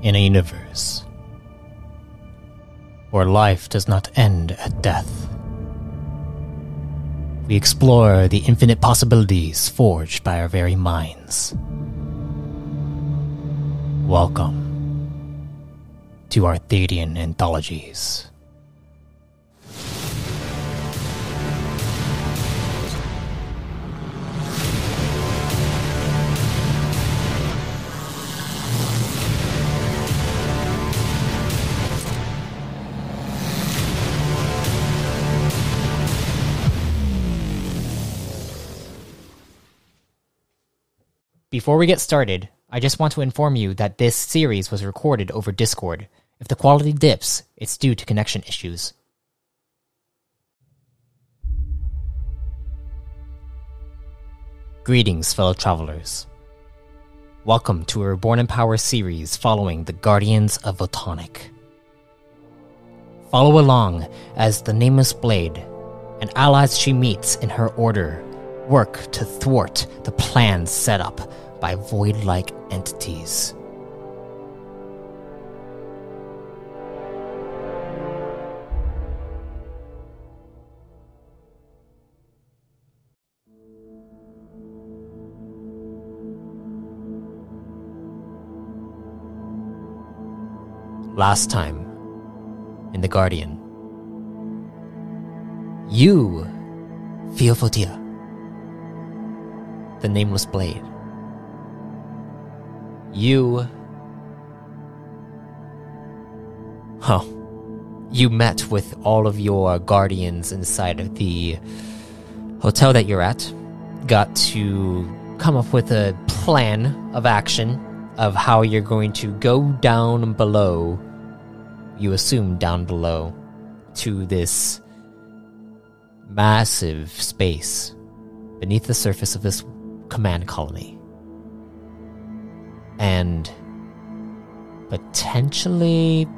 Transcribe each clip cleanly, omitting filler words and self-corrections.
In a universe where life does not end at death, we explore the infinite possibilities forged by our very minds. Welcome to Arthadian Anthologies. Before we get started, I just want to inform you that this series was recorded over Discord. If the quality dips, it's due to connection issues. Greetings, fellow travelers. Welcome to a Reborn in Power series following the Guardians of Photonic. Follow along as the Nameless Blade and allies she meets in her order work to thwart the plans set up by void-like entities. Last time, in The Guardian, you, Theophotia, the Nameless Blade, you met with all of your guardians inside of the hotel that you're at, got to come up with a plan of action of how you're going to go down below, you assume down below, to this massive space beneath the surface of this command colony. And potentially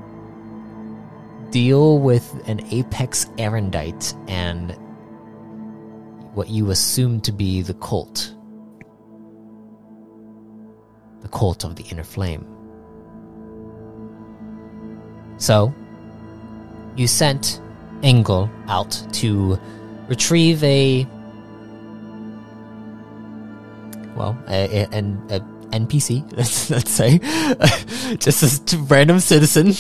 deal with an apex erendite and what you assume to be the cult. The cult of the Inner Flame. So, you sent Engel out to retrieve an NPC, let's say, just a random citizen.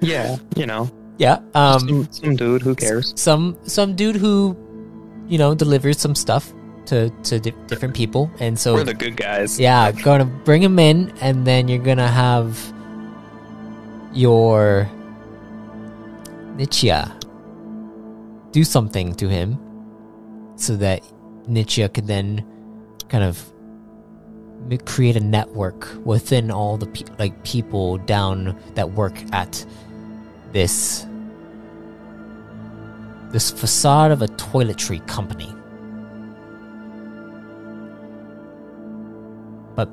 Yeah, you know. Yeah, some dude. Who cares? Some dude who, delivers some stuff to different people, and so we're the good guys. Yeah, gonna bring him in, and then you're gonna have your Nichia do something to him, so that Nichia could then kind of create a network within all the people down that work at this facade of a toiletry company. But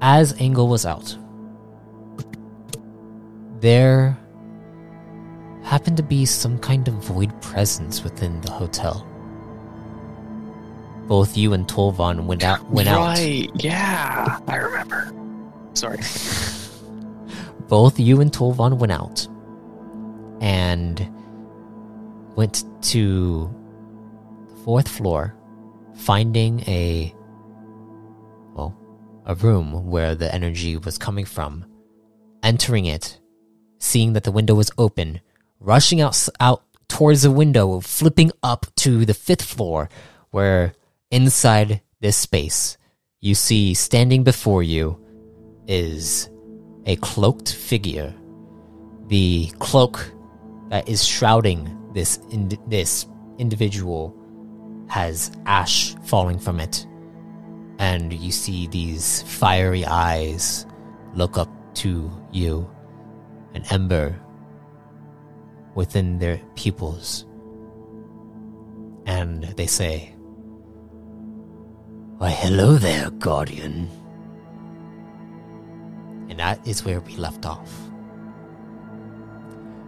as Engel was out, there happened to be some kind of void presence within the hotel. Both you and Tolvan went out. Right, yeah, I remember. Sorry. Both you and Tolvan went out and went to the 4th floor, finding a room where the energy was coming from, entering it, seeing that the window was open, rushing out towards the window, flipping up to the 5th floor, where inside this space, you see standing before you is a cloaked figure. The cloak that is shrouding this individual has ash falling from it, and you see these fiery eyes look up to you, an ember within their pupils, and they say, "Why, hello there, Guardian." And that is where we left off.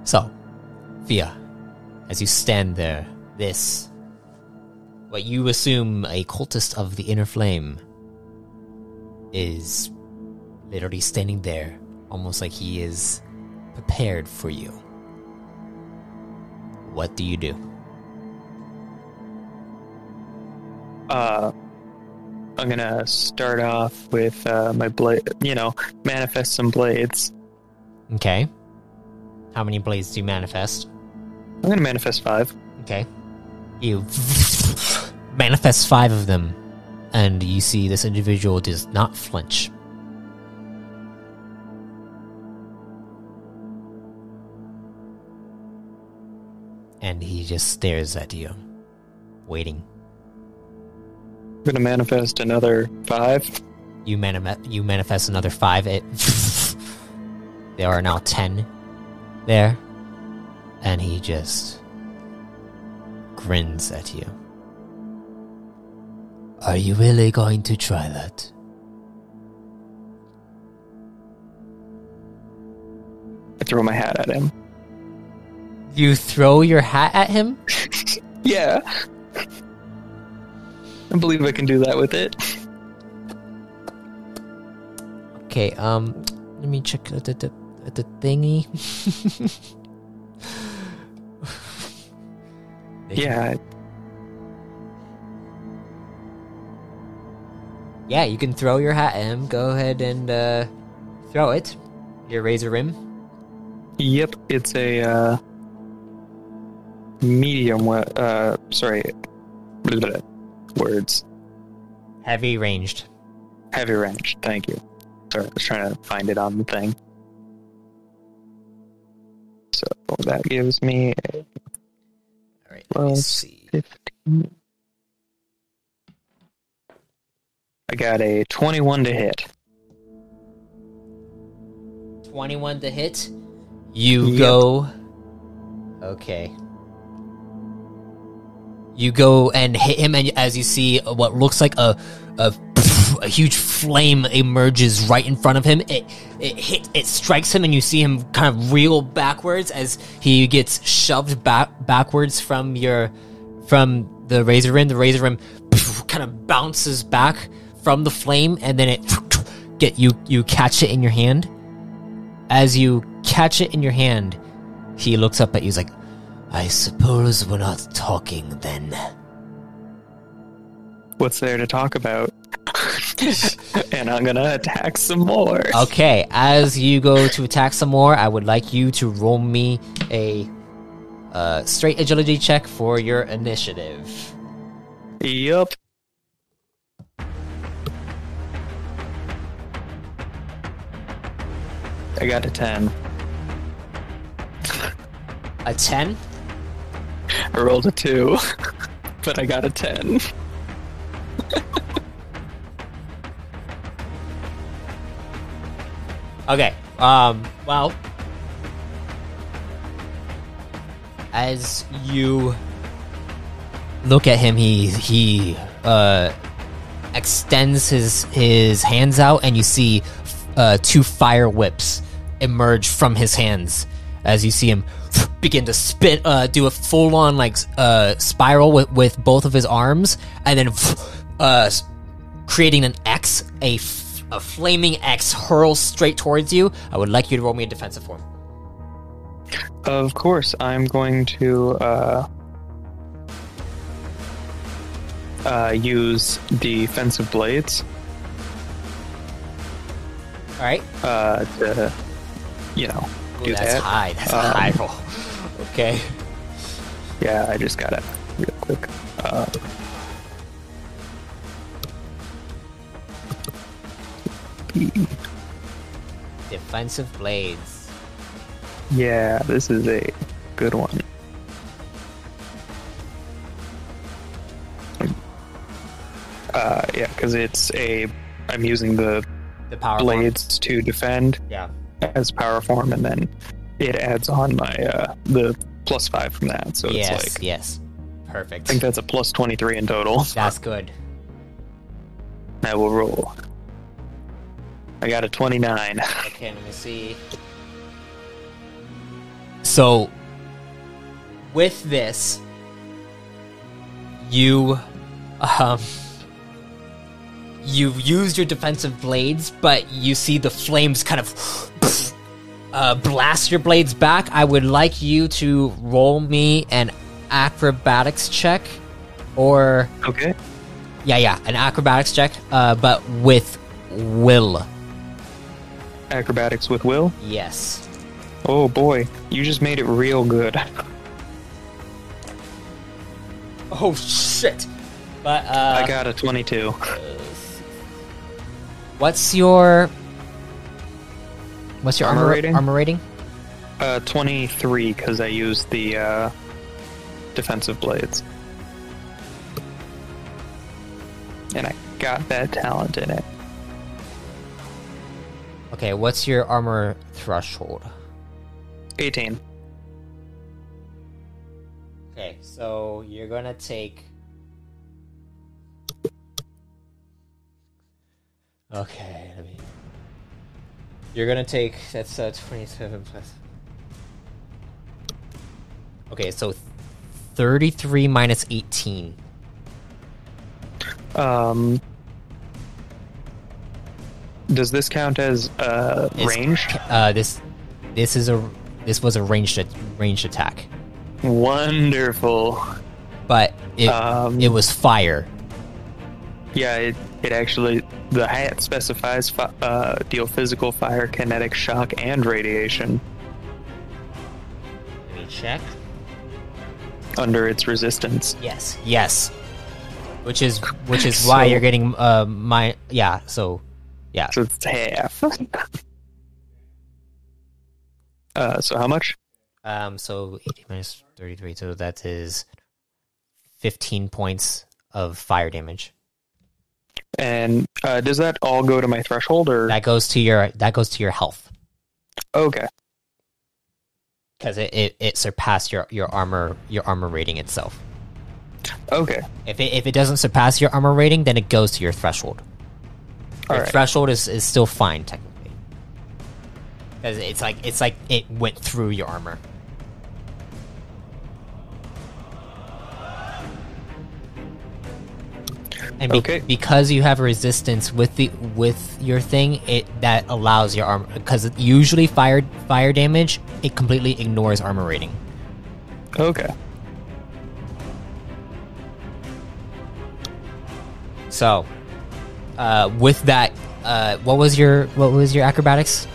So, Fia, as you stand there, what you assume a cultist of the Inner Flame is literally standing there, almost like he is prepared for you. What do you do? I'm gonna start off with my blade. Manifest some blades. Okay. How many blades do you manifest? I'm gonna manifest 5. Okay. You manifest 5 of them, and you see this individual does not flinch. And he just stares at you, waiting. I'm gonna manifest another 5. You manifest another 5. There are now 10 there, and he just grins at you. Are you really going to try that? I throw my hat at him. You throw your hat at him? Yeah. I believe I can do that with it. Okay, let me check the thingy. Yeah. Yeah, you can throw your hat at him. Go ahead and throw it. Your razor rim. Yep, it's a medium. Sorry. Words. Heavy ranged. Heavy range. Thank you. Sorry, I was trying to find it on the thing. So that gives me a Alright, let me see. 15. I got a 21 to hit. 21 to hit. You Yep. go. Okay. You go and hit him, and as you see, what looks like a huge flame emerges right in front of him. It strikes him, and you see him kind of reel backwards as he gets shoved backwards from the razor rim. The razor rim kind of bounces back from the flame, and then you catch it in your hand. As you catch it in your hand, he looks up at you. He's like, I suppose we're not talking then. What's there to talk about? And I'm gonna attack some more. Okay, as you go to attack some more, I would like you to roll me a straight agility check for your initiative. Yup. I got a 10. A 10? I rolled a 2, but I got a 10. Okay, well, as you look at him, he extends his hands out, and you see 2 fire whips emerge from his hands as you see him begin to spin, do a full-on spiral with both of his arms, and then creating an X, a flaming X hurls straight towards you. I would like you to roll me a defensive form. Of course, I'm going to use defensive blades. All right. To, do that's that. high. That's a high roll. Okay. Yeah, I just gotta real quick. Defensive blades. Yeah, this is a good one. Yeah, because I'm using the power blades to defend. Yeah. As power form, and then it adds on my the +5 from that. So Yes. it's like Yes. Perfect. I think that's a +23 in total. That's good. I will roll. I got a 29. Okay, let me see. So, with this, you use your defensive blades, but you see the flames kind of blast your blades back. I would like you to roll me an acrobatics check, or Okay. yeah, an acrobatics check, but with will. Acrobatics with will? Yes. Oh boy, you just made it real good. Oh shit! But I got a 22. what's your Armor rating? Armor rating? 23 because I used the defensive blades. And I got that talent in it. Okay, what's your armor threshold? 18. Okay, so you're gonna take. Okay, let me. You're gonna take. That's 27 plus. Okay, so 33 minus 18. Does this count as range? This was a ranged attack, Wonderful. but it was fire. Yeah, it actually, the hat specifies deal physical, fire, kinetic, shock, and radiation Let me check. under its resistance. Yes. Which is why So- you're getting my yeah. So yeah. So it's half. So how much? So 80 minus 33, so that is 15 points of fire damage. And does that all go to my threshold, or That goes to your health, okay? because it surpassed your armor rating itself. Okay, If it doesn't surpass your armor rating, then it goes to your threshold. all Your right. threshold is still fine technically, because it's like it went through your armor. And Okay. because you have resistance with your thing, that allows your armor, because usually fire damage, it completely ignores armor rating. Okay. So, with that, what was your acrobatics?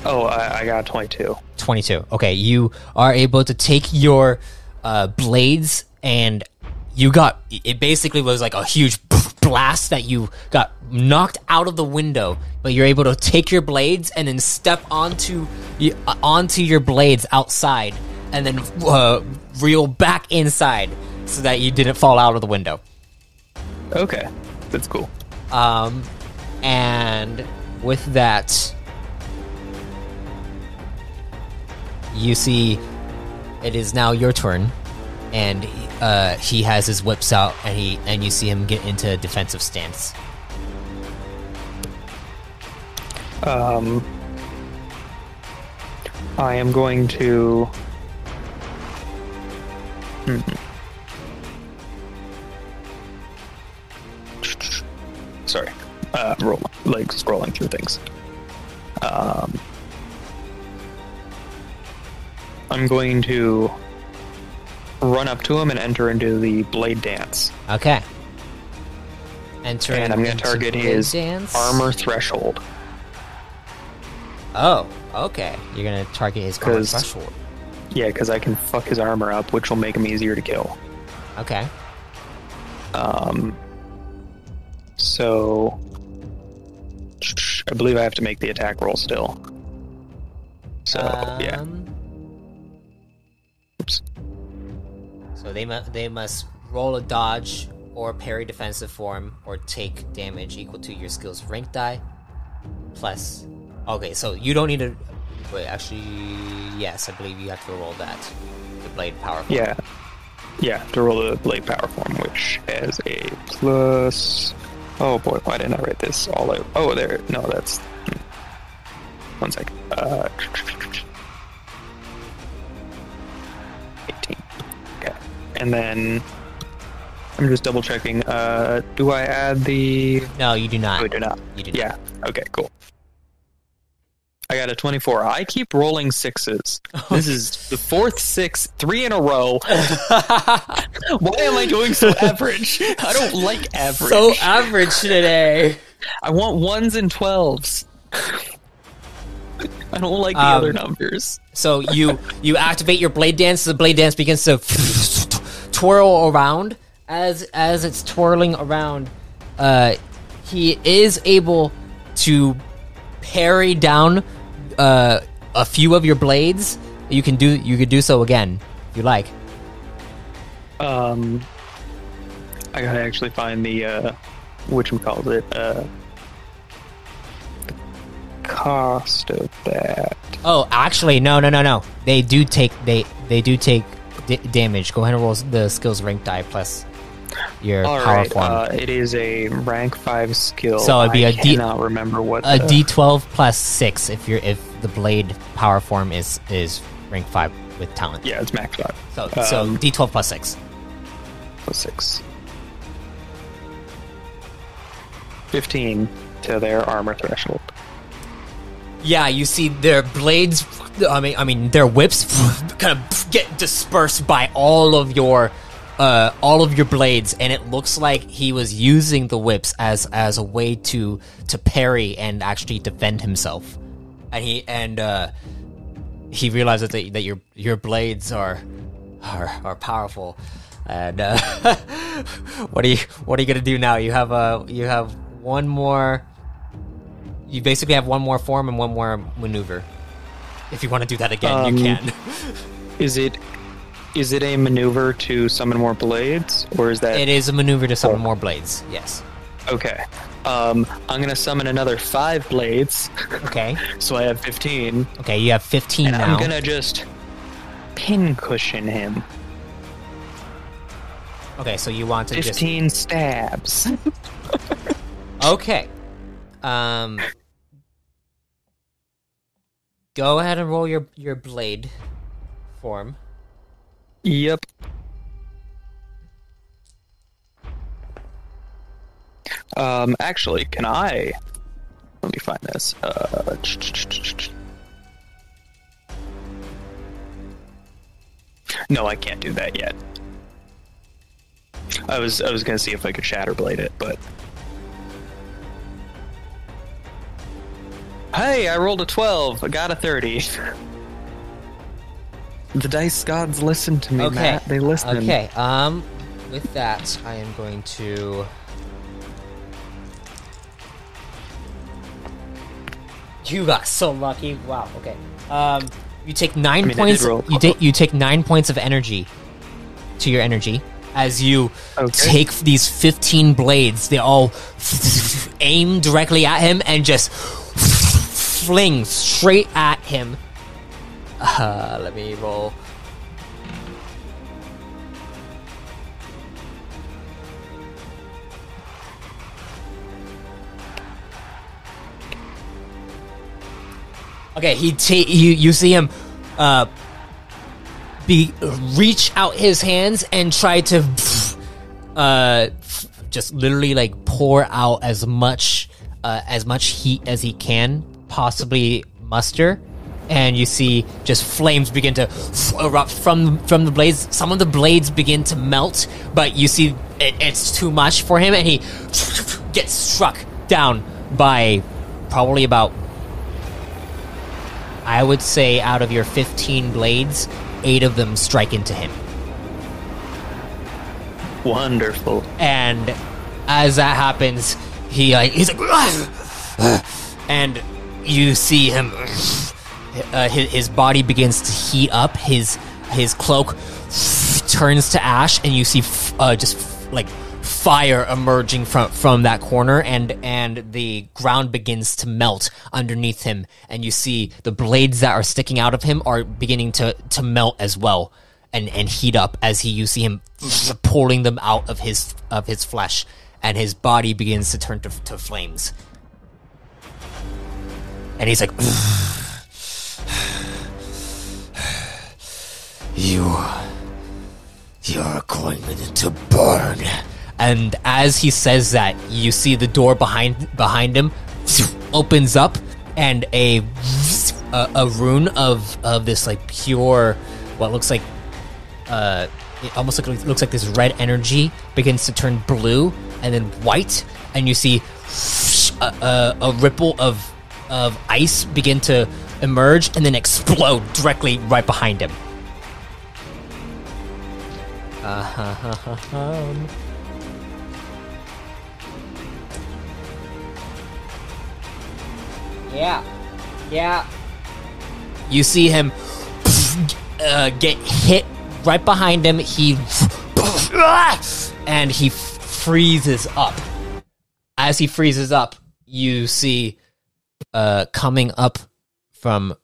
Oh, I got 22. 22. Okay, you are able to take your blades, and you got, it basically was like a huge blast that you got knocked out of the window, but you're able to take your blades and then step onto your blades outside, and then reel back inside so that you didn't fall out of the window. Okay, that's cool. And with that, you see it is now your turn, and he has his whips out, and you see him get into a defensive stance. I am going to. Sorry, scrolling through things. I'm going to run up to him and enter into the blade dance, Okay. Enter. and I'm going to into target blade his dance. armor threshold. Oh, okay. You're gonna target his armor 'Cause- threshold. Yeah, because I can fuck his armor up, which will make him easier to kill. Okay. So I believe I have to make the attack roll still. So yeah. Oops. So they must roll a dodge or parry defensive form or take damage equal to your skill's rank die plus. Okay, so you don't need to. Wait, actually, yes, I believe you have to roll that. The blade power form. Yeah, to roll the blade power form, which has a plus. Oh boy, why didn't I write this all out? Oh, there. No, that's. 1 second. 18. Okay, and then I'm just double checking. Do I add the? No, you do not. Oh, I do not. You do not. Yeah. Okay. Cool. I got a 24. I keep rolling sixes. This is the fourth 6, 3 in a row. Why am I doing so average? I don't like average. So average today. I want 1s and 12s. I don't like the other numbers. So you activate your blade dance. The blade dance begins to twirl around. As it's twirling around, he is able to parry down a few of your blades. You could do so again if you like. I gotta actually find the whatchamacallit, the cost of that. Oh, actually, no. They do take damage. Go ahead and roll the skills rank die plus your power form. It is a rank 5 skill. So it'd be I cannot remember what a D12 plus 6 if the blade power form is rank 5 with talent. Yeah, it's max 5. So D12 plus 6. Plus 6. 15 to their armor threshold. Yeah, you see their blades. I mean, their whips kind of get dispersed by all of your blades, and it looks like he was using the whips as a way to parry and actually defend himself. And he realizes that your blades are powerful. And what are you gonna do now? You have one more. You basically have one more form and one more maneuver. If you want to do that again, you can. Is it a maneuver to summon more blades, or is that? It is a maneuver to summon more blades. Yes. Okay. I'm gonna summon another 5 blades. Okay. So I have 15. Okay, you have 15 and now. I'm gonna just pincushion him. Okay, so you want to 15 stabs. Okay. Go ahead and roll your blade form. Yep. Actually, can I? Let me find this. No, I can't do that yet. I was gonna see if I could Shatterblade it, but hey, I rolled a 12. I got a 30. The dice gods listen to me, Okay. Matt. They listen. Okay. With that, I am going to. You got so lucky. Wow. Okay. You take 9 points. You take 9 points of energy to your energy as you take these 15 blades. They all aim directly at him and just fling straight at him. Let me roll. Okay, you see him reach out his hands and try to just literally like pour out as much heat as he can possibly muster, and you see just flames begin to erupt from the blades. Some of the blades begin to melt, but you see it's too much for him, and he gets struck down by probably about, I would say, out of your 15 blades, 8 of them strike into him. Wonderful. And as that happens, he's like, and you see him. His body begins to heat up. His cloak turns to ash, and you see just like fire emerging from that corner, and the ground begins to melt underneath him, and you see the blades that are sticking out of him are beginning to melt as well and heat up as you see him pulling them out of his flesh, and his body begins to turn to flames. And he's like, You're going to burn And as he says that, you see the door behind him opens up, and a rune of this like pure, what looks like it almost looks like this red energy begins to turn blue and then white, and you see a ripple of ice begin to emerge and then explode directly right behind him. Yeah. You see him get hit right behind him. He and he freezes up. As he freezes up, you see coming up from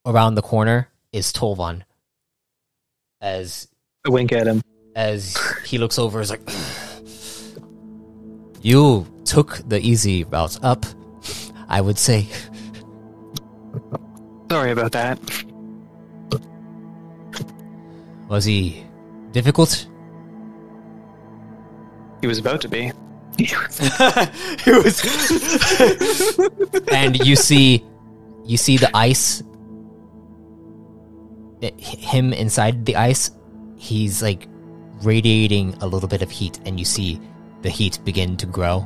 around the corner is Tolvan. As I wink at him. As he looks over, is like, you took the easy route up, I would say. Sorry about that. Was he difficult? He was about to be. He was. And you see the ice. Him inside the ice, he's like radiating a little bit of heat, and you see the heat begin to grow,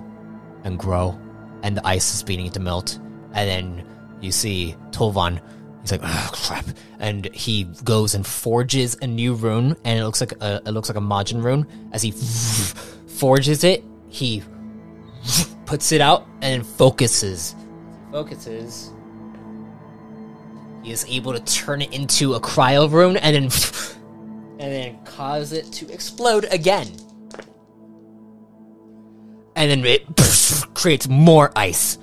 and the ice is beginning to melt, and then you see Tolvan. He's like, oh crap, and he goes and forges a new rune, and it looks like a Majin rune. As he forges it, he puts it out and focuses. He is able to turn it into a cryo rune, and then cause it to explode again. And then it creates more ice.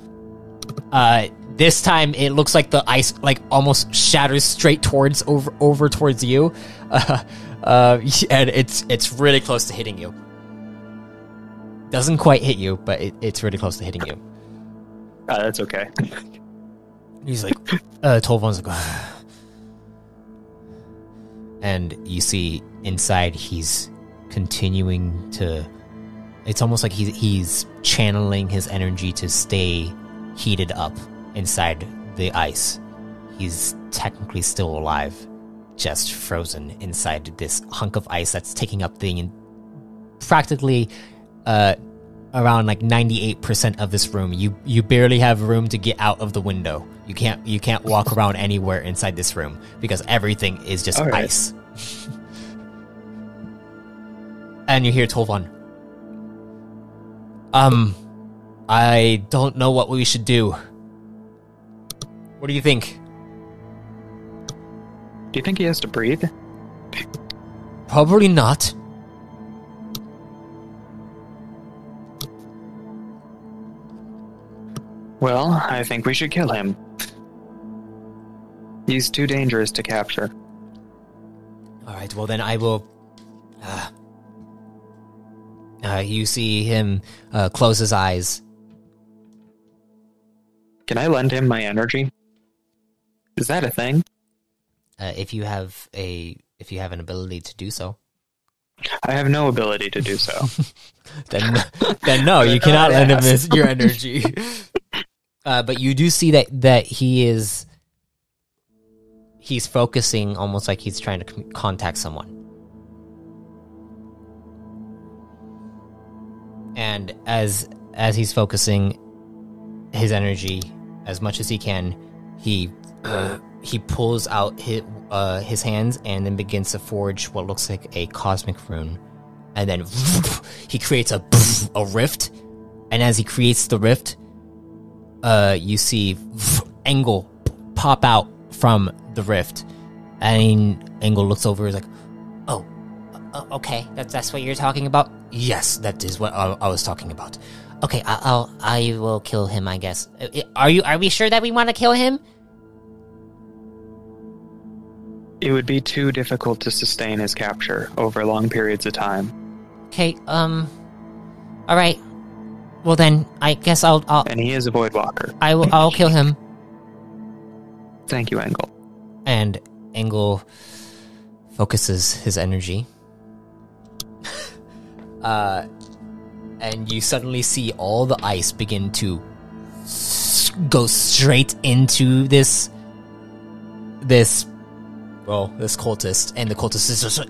This time it looks like the ice like almost shatters straight over towards you, and it's really close to hitting you. Doesn't quite hit you, but it's really close to hitting you. That's okay. He's like, Tolvan's like, and you see inside he's continuing to. It's almost like he's channeling his energy to stay heated up inside the ice. He's technically still alive, just frozen inside this hunk of ice that's taking up practically around like 98% of this room. You barely have room to get out of the window. You can't walk around anywhere inside this room because everything is just ice. And you hear Tolvan. I don't know what we should do. What do you think? Do you think he has to breathe? Probably not. Well, I think we should kill him. He's too dangerous to capture. Alright, well then I will... you see him close his eyes. Can I lend him my energy? Is that a thing? If you have an ability to do so. I have no ability to do so. then no, you cannot lend him your energy. But you do see that he's focusing almost like he's trying to contact someone. And as he's focusing his energy as much as he can, he pulls out his hands and then begins to forge what looks like a cosmic rune. And then he creates a rift. And as he creates the rift, you see Engel pop out from the rift. And Engel looks over and is like, oh, okay, that's what you're talking about? Yes, that is what I was talking about. Okay, I will kill him, I guess. Are we sure that we want to kill him? It would be too difficult to sustain his capture over long periods of time. Okay, alright. Well then, I guess I'll... And he is a Void Walker. I'll kill him. Thank you, Engel. And Engel focuses his energy. and you suddenly see all the ice begin to go straight into this cultist, and the cultist is just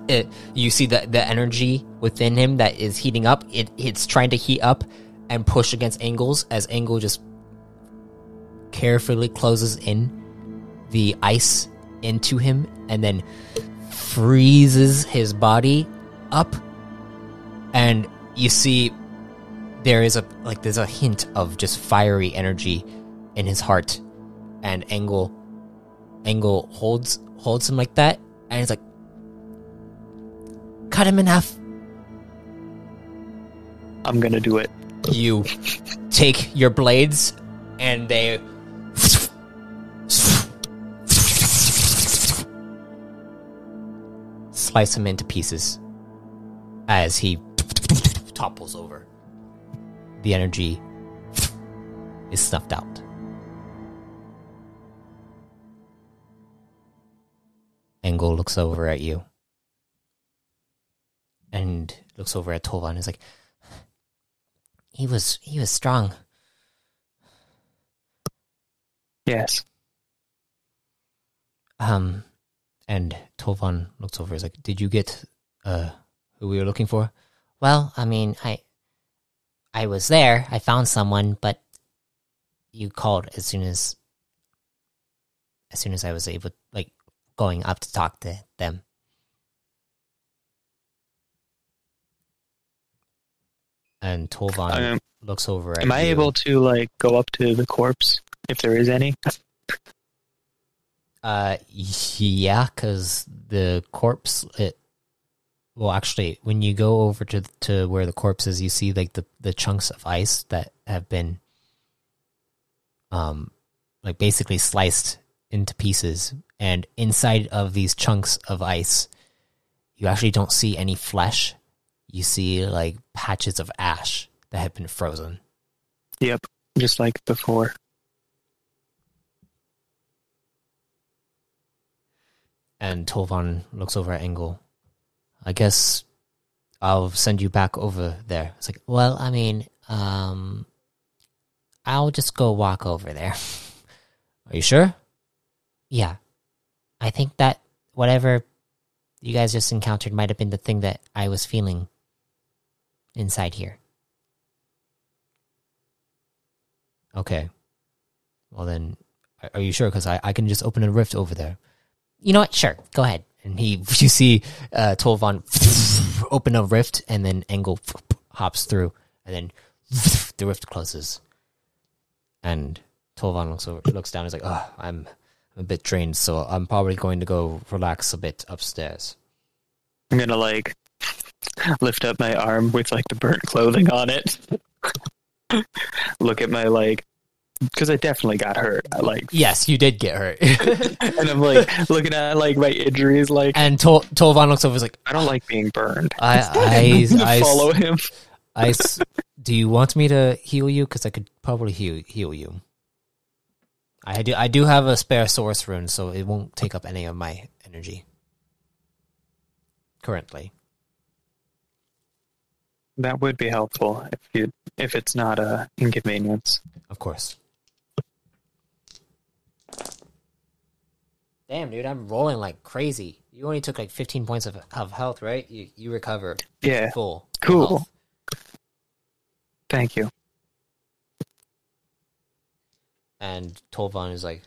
you see the energy within him that is heating up. It's trying to heat up and push against Angles, as Angle just carefully closes in the ice into him and then freezes his body up. And you see there's a hint of just fiery energy in his heart, and Angle holds him like that, and he's like, cut him in half. I'm gonna do it. You take your blades, and they slice him into pieces as he topples over. The energy is snuffed out. Engel looks over at you and looks over at Tolvan. He's like, he was strong. Yes. And Tolvan looks over. He's like, did you get who we were looking for? Well, I mean, I was there. I found someone, but you called as soon as I was able, like, going up to talk to them. And Tolvan looks over at you. Am I able to, like, go up to the corpse, if there is any? Yeah, because the corpse, well, actually, when you go over to where the corpse is, you see, like, the chunks of ice that have been, like, basically sliced into pieces. And inside of these chunks of ice, you actually don't see any flesh. You see, like, patches of ash that have been frozen. Yep, just like before. And Tolvan looks over at Engel. I guess I'll send you back over there. It's like, well, I mean, I'll just go walk over there. Are you sure? Yeah. I think that whatever you guys just encountered might have been the thing that I was feeling inside here. Okay. Well then, are you sure? Because I can just open a rift over there. You know what? Sure. Go ahead. And you see Tolvan open a rift, and then Engel hops through, and then the rift closes. And Tolvan looks down. He's like, "Oh, I'm a bit drained, so I'm probably going to go relax a bit upstairs." I'm gonna, like, lift up my arm with, like, the burnt clothing on it. Look at my, like, because I definitely got hurt. Yes, you did get hurt. And I'm, like, looking at, like, my injuries, like. And Tolvan looks over. He's like, I don't like being burned. I follow him. Do you want me to heal you? Because I could probably heal you. I do have a spare source rune, so it won't take up any of my energy currently. That would be helpful if it's not a inconvenience. Of course. Damn, dude, I'm rolling like crazy. You only took like 15 points of health, right? You recover. Yeah. Full. Cool. Health. Thank you. And Tolvan is like,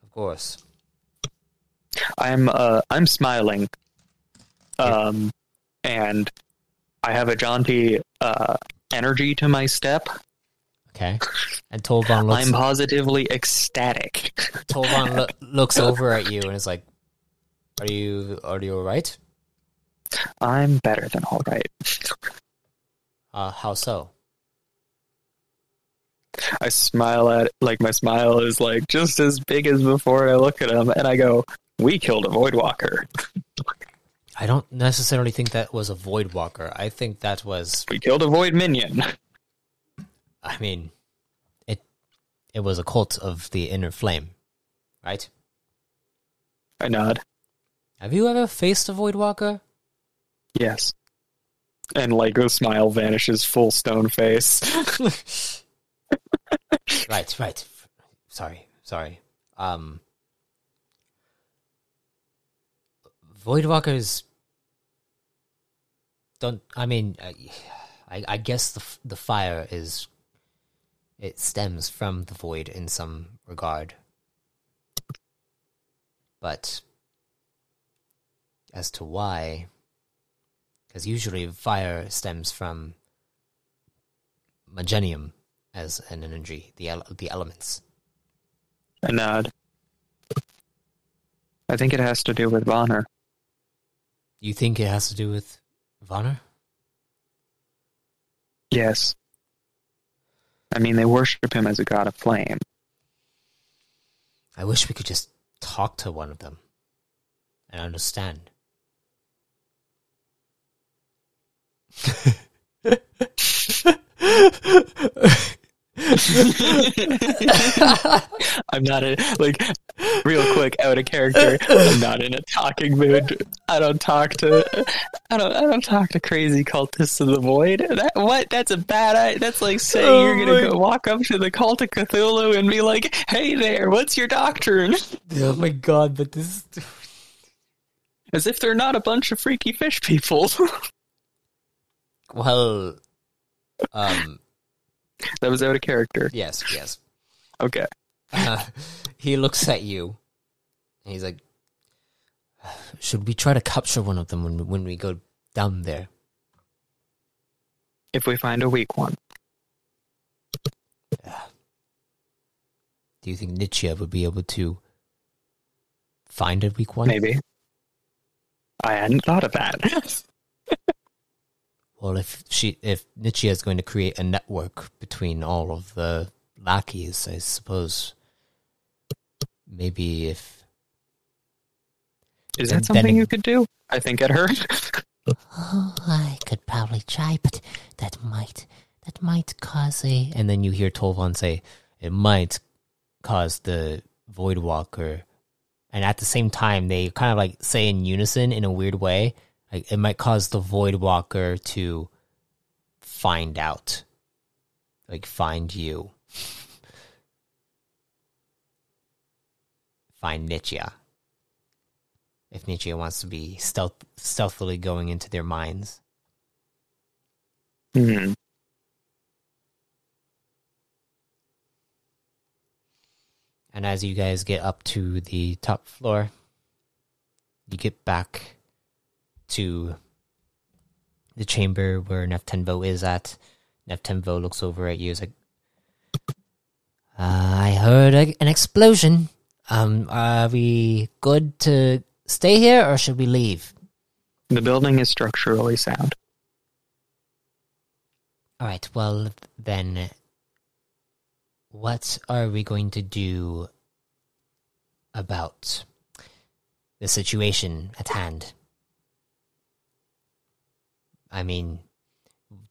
of course. I'm smiling. And I have a jaunty energy to my step. Okay. And Tolvan looks... I'm positively ecstatic. Tolvan looks over at you and is like, Are you all right? I'm better than all right. How so? I smile at, like, my smile is, like, just as big as before, and I look at him, and I go, we killed a Voidwalker. I don't necessarily think that was a Voidwalker. I think that was... We killed a Void Minion. I mean, it was a cult of the Inner Flame, right? I nod. Have you ever faced a Voidwalker? Yes. And like the smile vanishes, full stone face. Right. Sorry. Voidwalkers don't. I mean, I guess the fire is. It stems from the void in some regard, but as to why, because usually fire stems from Magenium as an energy, the elements. I nod. I think it has to do with Vonner. You think it has to do with Vonner? Yes. I mean, they worship him as a god of flame. I wish we could just talk to one of them and understand. I'm not real quick, out of character. I'm not in a talking mood. I don't talk to crazy cultists of the void. That's a bad. That's like saying you're gonna go walk up to the cult of Cthulhu and be like, "Hey there, what's your doctrine?" Oh my god! But this is as if they're not a bunch of freaky fish people. Well, that was out of character. Yes. Okay. He looks at you, and he's like, "Should we try to capture one of them when we go down there?" If we find a weak one. Do you think Nietzsche would be able to find a weak one? Maybe. I hadn't thought of that. Well, if Nietzsche is going to create a network between all of the lackeys, I suppose maybe if... Is that something you could do? I think it hurt. Oh, I could probably try, but that might cause a... And then you hear Tolvan say, it might cause the Voidwalker. And at the same time, they kind of like say in unison in a weird way. Like, it might cause the Voidwalker to find out. Like, find you. Find Nietzsche. If Nietzsche wants to be stealthily going into their minds. Hmm. And as you guys get up to the top floor, you get back to the chamber where Neftenvo is at. Neftenvo looks over at you. Is like, I heard an explosion. Are we good to stay here, or should we leave? The building is structurally sound. All right. Well, then, what are we going to do about the situation at hand? I mean,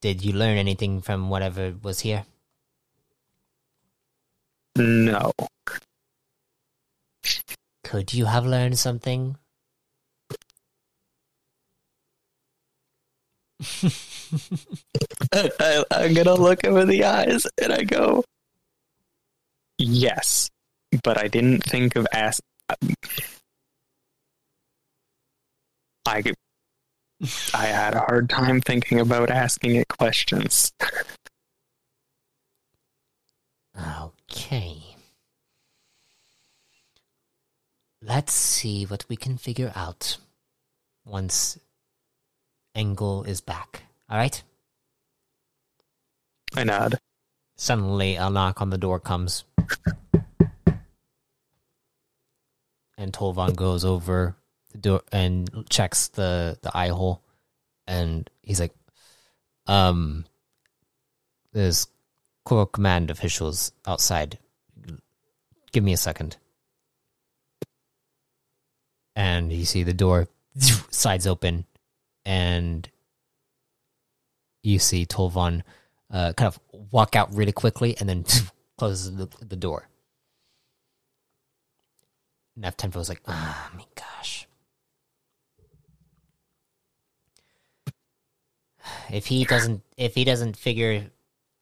did you learn anything from whatever was here? No. Could you have learned something? I'm gonna look him in the eyes and I go, yes, but I didn't think of I had a hard time thinking about asking it questions. Okay. Let's see what we can figure out once Engel is back. All right? I nod. Suddenly, a knock on the door comes. And Tolvan goes over the door and checks the eye hole. And he's like, there's Corps Command officials outside. Give me a second. And you see the door sides open, and you see Tolvan kind of walk out really quickly and then closes the door. Neftenvo is like, oh my gosh. if he doesn't figure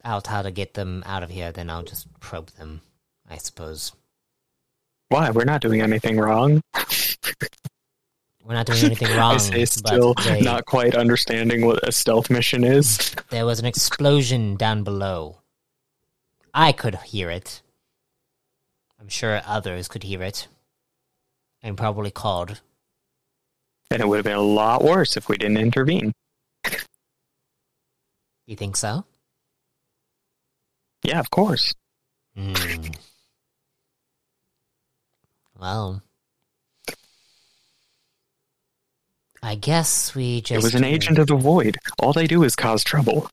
out how to get them out of here, then I'll just probe them, I suppose. Why? We're not doing anything wrong. We're not doing anything wrong. I say, still not quite understanding what a stealth mission is. There was an explosion down below. I could hear it. I'm sure others could hear it. And probably called. And it would have been a lot worse if we didn't intervene. You think so? Yeah, of course. Well, I guess we just... It was an agent of the void. All they do is cause trouble.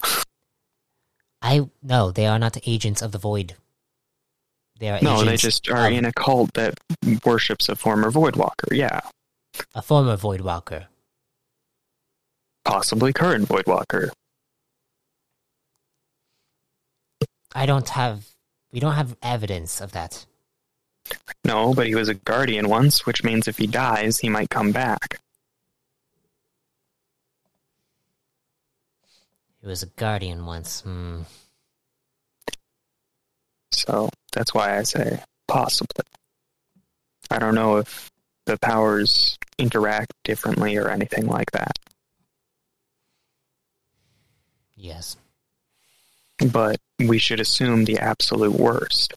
No, they are not agents of the void. They are agents. No, they just are in a cult that worships a former Voidwalker, yeah. A former Voidwalker. Possibly current Voidwalker. We don't have evidence of that. No, but he was a guardian once, which means if he dies, he might come back. He was a guardian once. So, that's why I say possibly. I don't know if the powers interact differently or anything like that. Yes. But we should assume the absolute worst,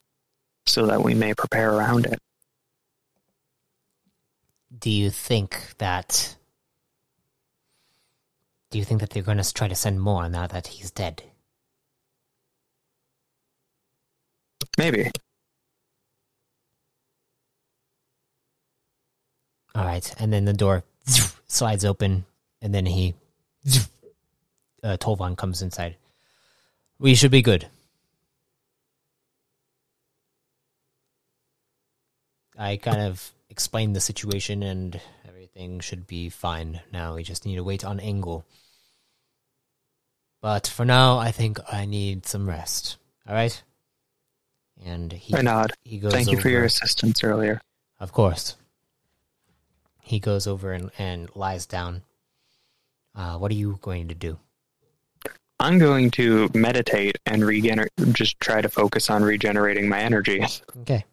so that we may prepare around it. Do you think that they're going to try to send more now that he's dead? Maybe. All right, and then the door slides open, and then Tolvan comes inside. We should be good. I kind of explained the situation, and everything should be fine now. We just need to wait on Engel. But for now, I think I need some rest. All right? And he goes Thank you for your assistance earlier. Of course. He goes over and lies down. What are you going to do? I'm going to meditate and just try to focus on regenerating my energy. Okay.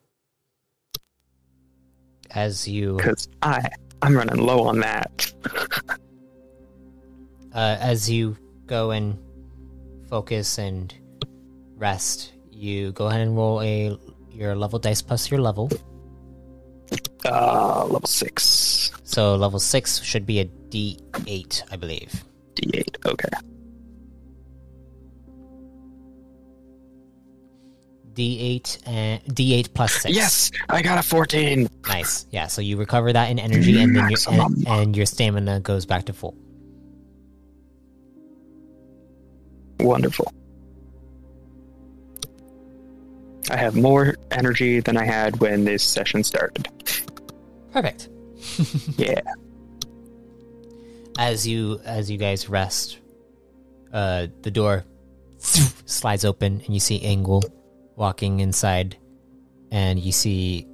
Because I'm running low on that. As you go and focus and rest, you go ahead and roll your level dice plus your level. Level 6. So level 6 should be a D8, I believe. D8, okay. D8 plus 6. Yes, I got a 14. Nice. Yeah, so you recover that in energy, and then your stamina goes back to full. Wonderful. I have more energy than I had when this session started. Perfect. Yeah. As you guys rest, the door slides open, and you see Engel walking inside, and you see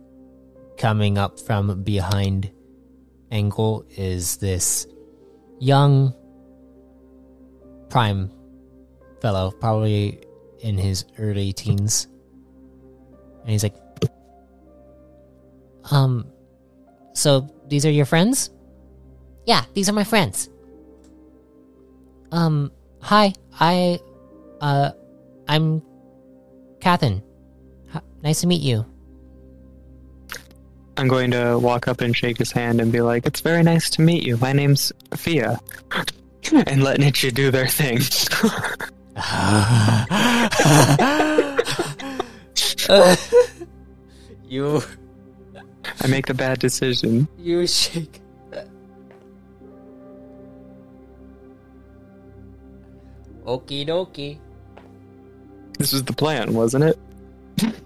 coming up from behind Engel is this young prime fellow, probably in his early teens. And he's like, so these are your friends? Yeah, these are my friends. Hi, I'm Catherine. Nice to meet you. I'm going to walk up and shake his hand and be like, it's very nice to meet you. My name's Fia. And let Nietzsche do their thing. I make the bad decision. You shake. Okie dokie. This was the plan, wasn't it?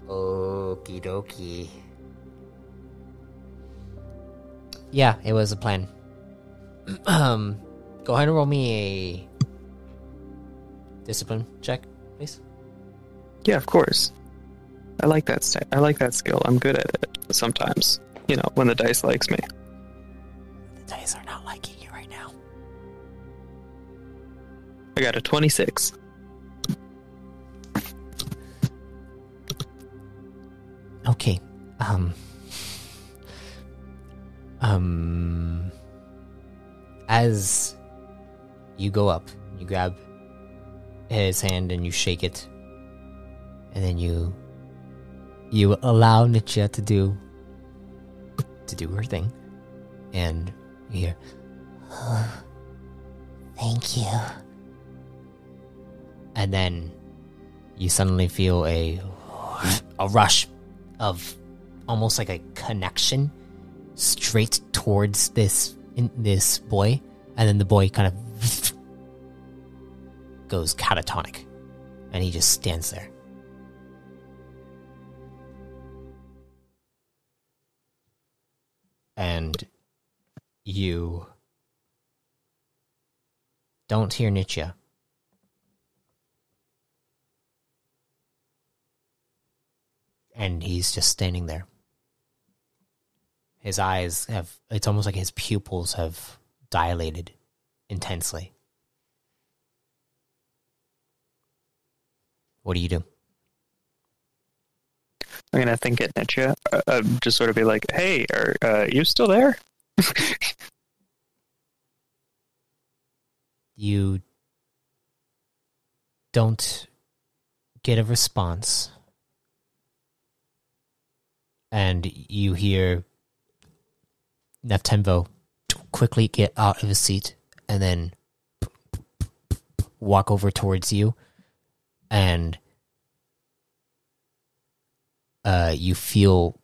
Okie dokie. Yeah, it was a plan. Go ahead and roll me a discipline check, please. Yeah, of course. I like that I like that skill. I'm good at it sometimes. You know, when the dice likes me. The dice are not liking you right now. I got a 26. Okay. As you go up, you grab his hand and you shake it, and then you allow Nietzsche to do her thing, and you hear, "Oh, thank you," and then you suddenly feel a rush of almost like a connection straight towards this boy, and then the boy kind of goes catatonic, and he just stands there. And you don't hear Nietzsche. And he's just standing there. His eyes it's almost like his pupils have dilated intensely. What do you do? I'm gonna think at Nietzsche, just sort of be like, "Hey, are you still there?" You don't get a response, and you hear Neftenvo quickly get out of his seat and then walk over towards you, and you feel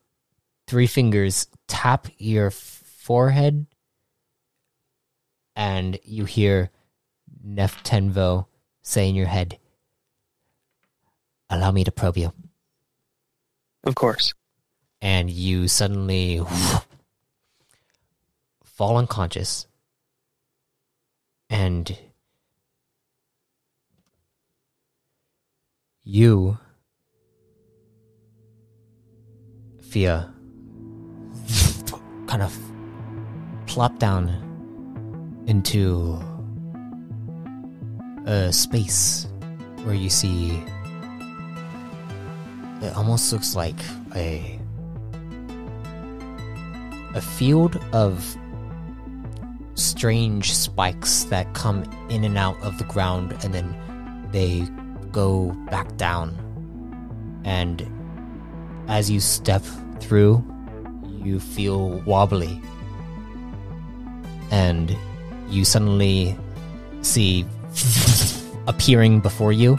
3 fingers tap your forehead, and you hear Neftenvo say in your head, "Allow me to probe you." Of course. And you suddenly fall unconscious, and you feel kind of plop down into a space where you see, it almost looks like a field of strange spikes that come in and out of the ground, and then they go back down. And as you step through, you feel wobbly, and you suddenly see appearing before you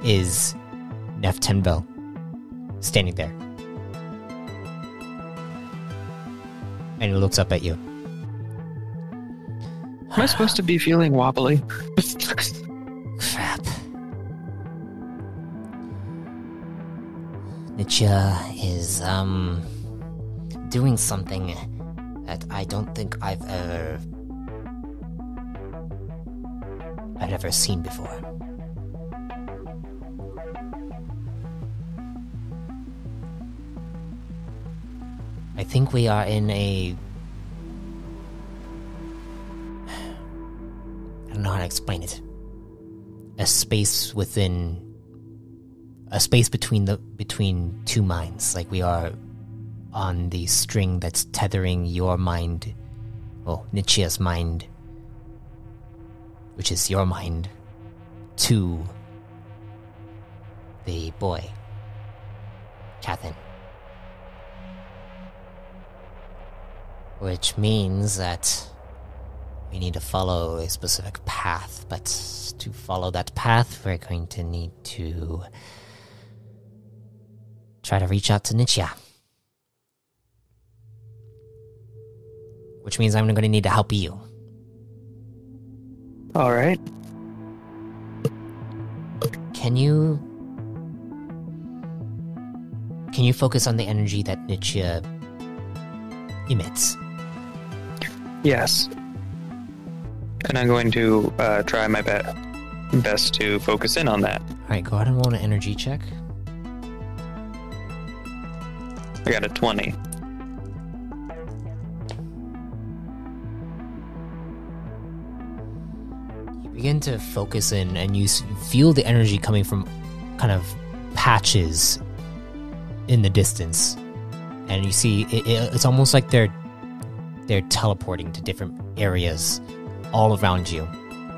is Neftenvo standing there, and he looks up at you. Am I supposed to be feeling wobbly? Crap. Nietzsche is doing something that I don't think I've ever seen before. I think we are in I don't know how to explain it. A space between two minds. Like we are on the string that's tethering your mind, well, Nietzsche's mind, which is your mind, to the boy, Cathin. Which means that we need to follow a specific path, but to follow that path, we're going to need to try to reach out to Nietzsche. Which means I'm going to need to help you. All right. Can you focus on the energy that Nietzsche emits? Yes. And I'm going to try my best to focus in on that. Alright, go ahead and roll an energy check. I got a 20. You begin to focus in, and you feel the energy coming from kind of patches in the distance, and you see it's almost like they're teleporting to different areas all around you.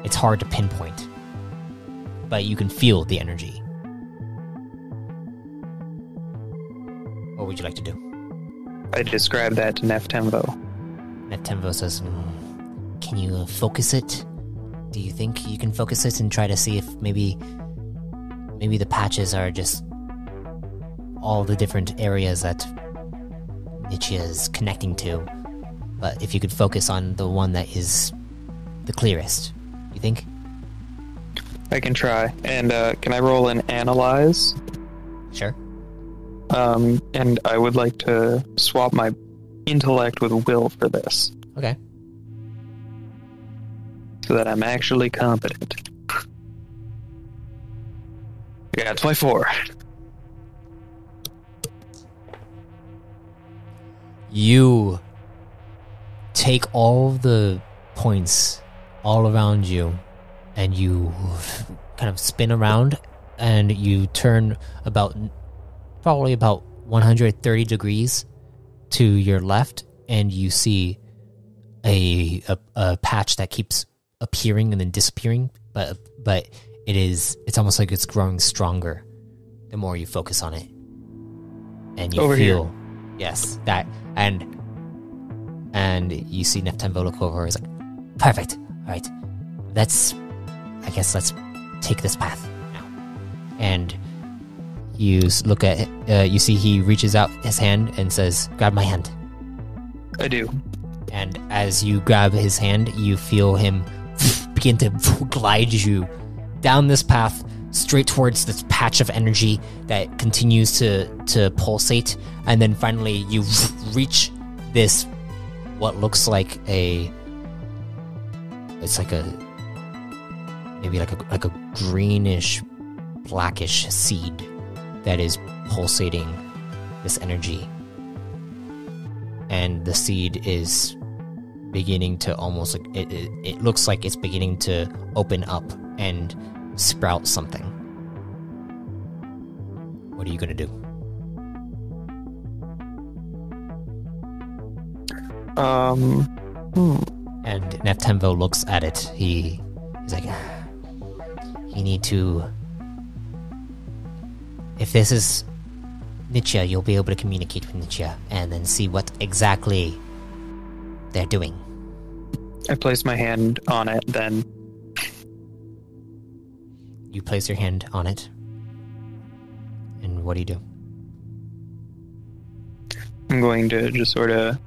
It's hard to pinpoint, but you can feel the energy. What would you like to do? I described that to Neftemvo. Neftemvo says, can you focus it? Do you think you can focus it and try to see if maybe the patches are just all the different areas that Nietzsche is connecting to? But if you could focus on the one that is the clearest, you think? I can try. And can I roll an analyze? Sure. And I would like to swap my intellect with will for this. Okay. So that I'm actually competent. Yeah, 24. You take all the points all around you, and you kind of spin around, and you turn probably about 130 degrees to your left, and you see a patch that keeps appearing and then disappearing, but it's almost like it's growing stronger the more you focus on it. And you over feel here. Yes, that and you see Neftemvo look over. He's like, perfect. All right, let's take this path now. And you look at you see he reaches out his hand and says, grab my hand. I do. And as you grab his hand, you feel him begin to glide you down this path straight towards this patch of energy that continues to pulsate, and then finally you reach this what looks like maybe like a greenish blackish seed that is pulsating this energy, and the seed is beginning to almost like it looks like it's beginning to open up and sprout something. What are you gonna do? And Neftemvo looks at it. He's like, you need to. If this is Nietzsche, you'll be able to communicate with Nietzsche and then see what exactly they're doing. I place my hand on it, then. You place your hand on it. And what do you do? I'm going to just sort of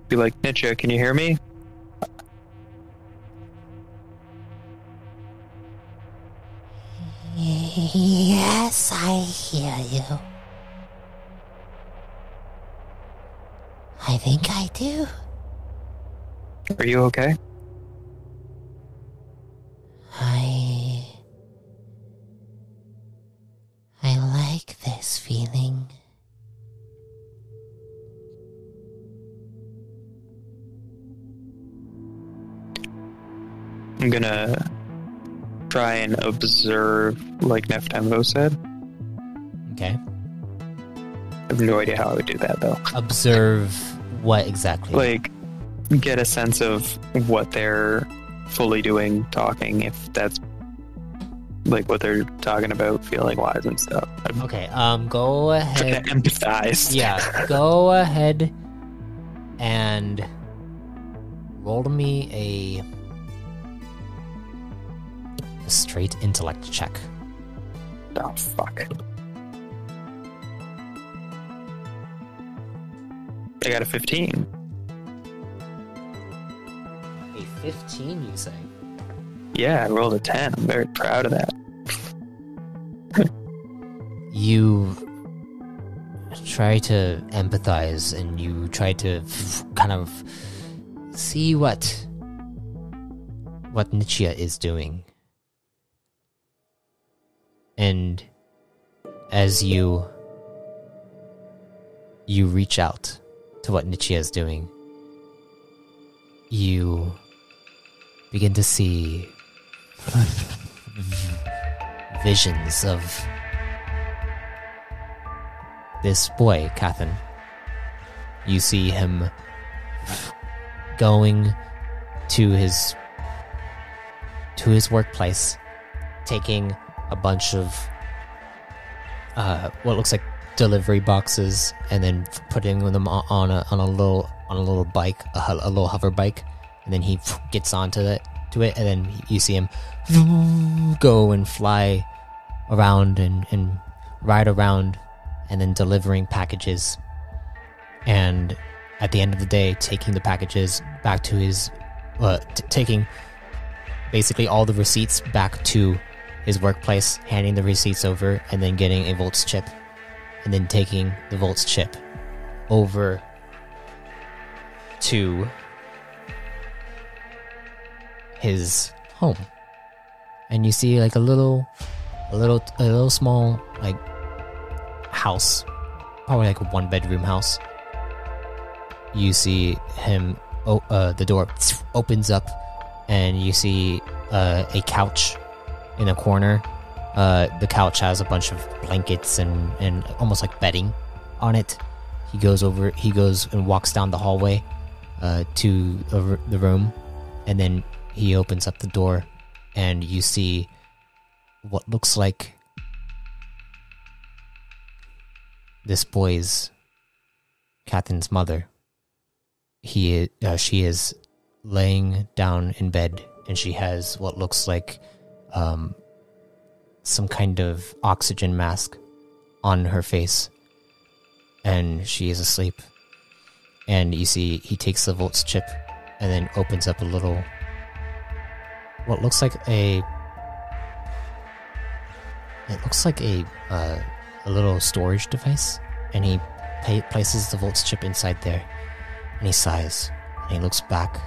be like, Nietzsche, can you hear me? Yes, I hear you. I think I do. Are you okay? I like this feeling. I'm gonna try and observe, like Neftemvo said. Okay. I have no idea how I would do that, though. Observe what exactly? Like, get a sense of what they're fully doing, talking, if that's like what they're talking about, feeling wise and stuff. Okay, go ahead. Trying to empathize. Yeah, go ahead and roll to me a straight intellect check. Oh, fuck. I got a 15. A 15, you say? Yeah, I rolled a 10. I'm very proud of that. You try to empathize and you try to kind of see what Nietzsche is doing. And as you reach out to what Nietzsche is doing, you begin to see visions of this boy, Cathan. You see him going to his workplace, taking a bunch of what looks like delivery boxes, and then putting them on a little bike, a little hover bike, and then he gets onto it, and then you see him go and fly around and ride around, and then delivering packages, and at the end of the day, taking the packages back to his, taking basically all the receipts back to his workplace, handing the receipts over, and then getting a Volts chip, and then taking the Volts chip over to his home. And you see like a little small like house, probably like a 1-bedroom house. You see him, the door opens up, and you see a couch in a corner. The couch has a bunch of blankets and almost like bedding on it. He goes and walks down the hallway to the room, and then he opens up the door, and you see what looks like this boy's, Cathan's mother. She is laying down in bed, and she has what looks like some kind of oxygen mask on her face, and she is asleep. And you see he takes the Volts chip and then opens up a little, what looks like a little storage device, and he places the Volts chip inside there, and he sighs, and he looks back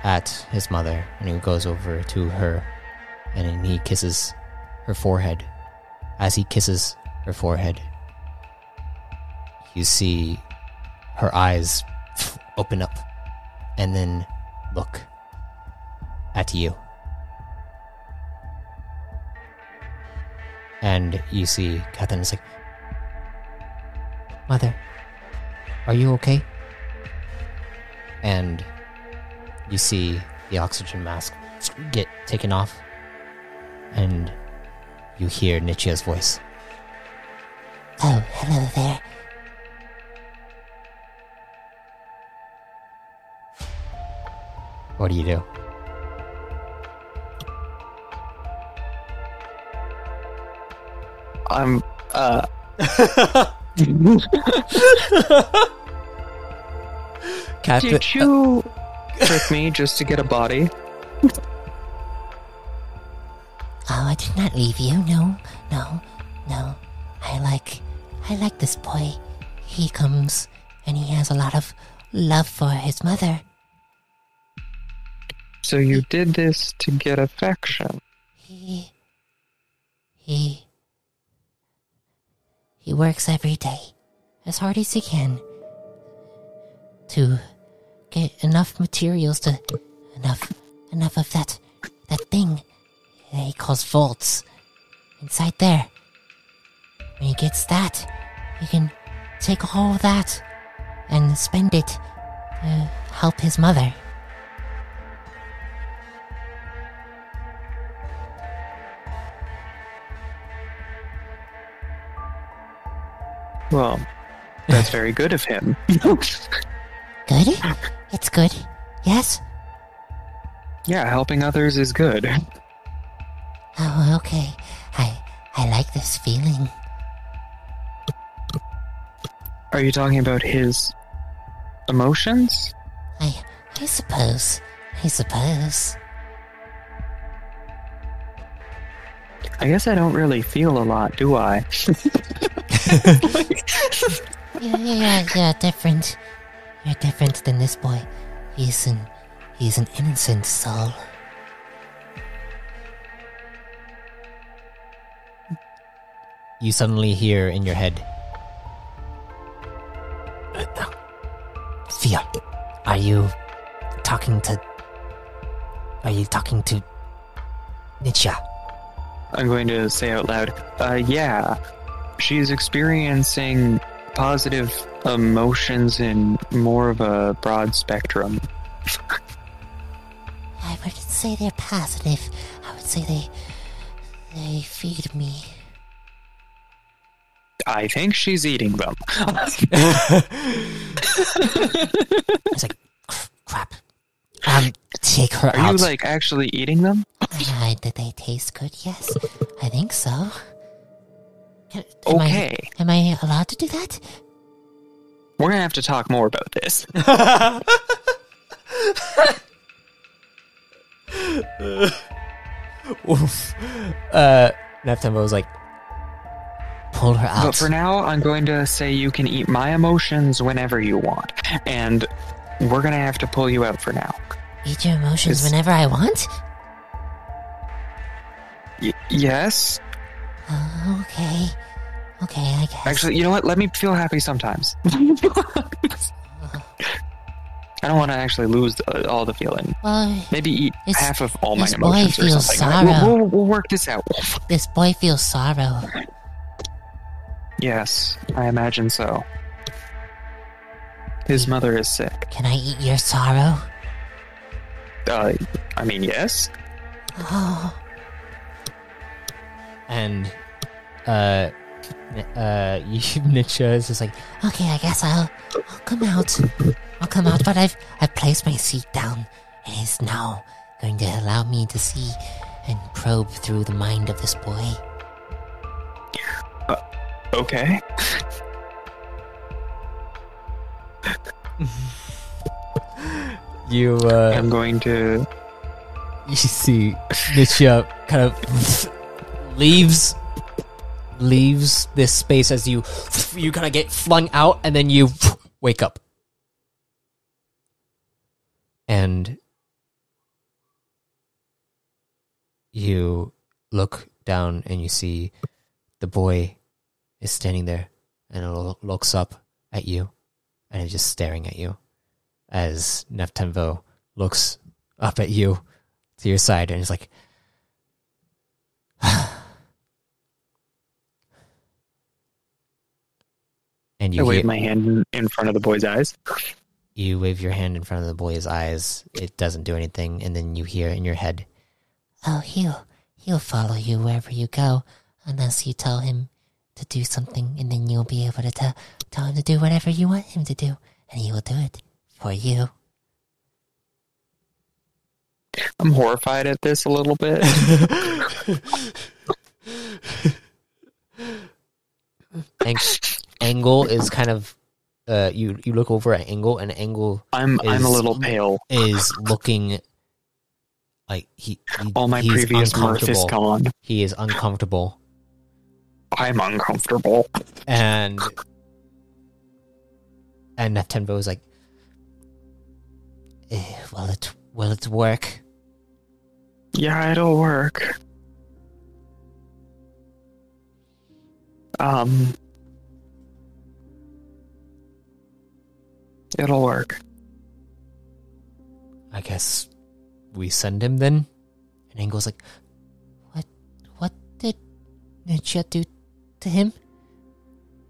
at his mother, and he goes over to her, and then he kisses her forehead. As he kisses her forehead, you see her eyes open up and then look at you. And you see Cathan is like, "Mother, are you okay?" And you see the oxygen mask get taken off, and you hear Nichia's voice. Oh, hello there. What do you do? I'm Cathan, did you trick me just to get a body? Oh, I did not leave you. No. I like this boy. He comes and he has a lot of love for his mother. So you did this to get affection? He works every day as hard as he can to get enough materials to enough of that thing that he calls Volts inside there. When he gets that, he can take all of that and spend it to help his mother. Well, that's very good of him. Good? It's good. Yes? Yeah, helping others is good. Oh, okay. I like this feeling. Are you talking about his emotions? I suppose. I guess I don't really feel a lot, do I? Yeah, different. You're different than this boy. He's an innocent soul. You suddenly hear in your head, "Fia, are you talking to Nietzsche. I'm going to say out loud, yeah, she's experiencing positive emotions in more of a broad spectrum. I wouldn't say they're positive. I would say they feed me. I think she's eating them. It's like, crap. Take her Are out. you, like, actually eating them? Did they taste good? Yes, I think so. Okay. Am I allowed to do that? We're gonna have to talk more about this. Oof. Neptembo was like, pull her out. But for now, I'm going to say you can eat my emotions whenever you want. And we're gonna have to pull you out for now. Eat your emotions whenever I want? Yes? Okay. Okay, I guess. Actually, you know what? Let me feel happy sometimes. I don't want to actually lose all the feeling. Well, Maybe eat half of all my this emotions boy or feels something. sorrow. We'll work this out. This boy feels sorrow. Yes, I imagine so. His mother is sick. Can I eat your sorrow? I mean, yes. Oh, And, Nietzsche is just like, okay, I guess I'll come out. I'll come out, but I've placed my seat down. It is now going to allow me to see and probe through the mind of this boy. Okay. I'm going to... You see Nietzsche kind of leaves this space as you kind of get flung out, and then you wake up. And you look down and you see the boy is standing there and it looks up at you and is just staring at you as Neftemvo looks up at you to your side and is like, and you I wave my hand in front of the boy's eyes. You wave your hand in front of the boy's eyes. It doesn't do anything, and then you hear in your head, Oh, he'll follow you wherever you go, unless you tell him to do something, and then you'll be able to tell him to do whatever you want him to do, and he will do it for you. I'm horrified at this a little bit. Angle is kind of you look over at Angle, and Angle I'm a little pale. Is looking like he's previous mirth is gone. He is uncomfortable. I'm uncomfortable. And Neftemvo is like, will it work? Yeah, it'll work. It'll work. I guess we send him then? And Angle's like, What did Nietzsche do to him?